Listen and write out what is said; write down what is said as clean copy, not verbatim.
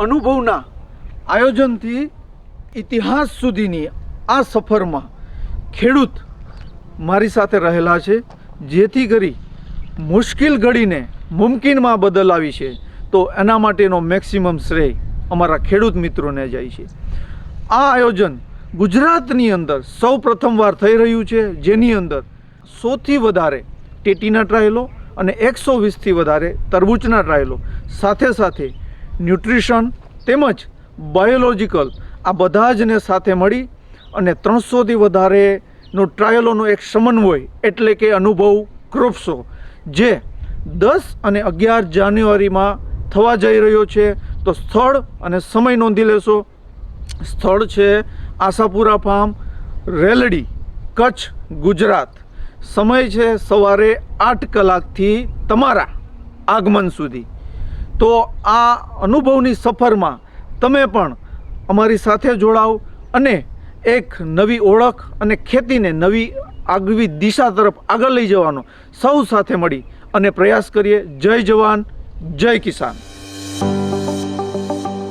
અનુભવના આયોજનથી ઇતિહાસ સુધીની આ સફરમાં ખેડૂત મારી સાથે રહેલા છે, જેથી કરી મુશ્કેલ ઘડીને મુમકિનમાં બદલાવી છે. તો એના માટેનો મેક્સિમમ શ્રેય અમારા ખેડૂત મિત્રોને જાય છે. આ આયોજન ગુજરાતની અંદર સૌ પ્રથમવાર થઈ રહ્યું છે, જેની અંદર 100થી વધારે ટેટીના ટ્રાયલો અને 120થી વધારે તરબૂચના ટ્રાયલો, સાથે સાથે ન્યુટ્રિશન તેમજ બાયોલોજિકલ, આ બધા જને સાથે મળી અને 300થી વધારેનો ટ્રાયલોનો એક સમન્વય એટલે કે અનુભવ ક્રોપ શો, જે 10 અને 11 જાન્યુઆરીમાં થવા જઈ રહ્યો છે. તો સ્થળ અને સમય નોંધી લેશો. સ્થળ છે આશાપુરા ફાર્મ, રેલડી, કચ્છ, ગુજરાત. સમય છે સવારે 8 કલાકથી તમારા આગમન સુધી. તો આ અનુભવની સફરમાં તમે પણ અમારી સાથે જોડાઓ અને એક નવી ઓળખ અને ખેતીને નવી આગવી દિશા તરફ આગળ લઈ જવાનો સૌ સાથે મળી અને પ્રયાસ કરીએ. જય જવાન, જય કિસાન.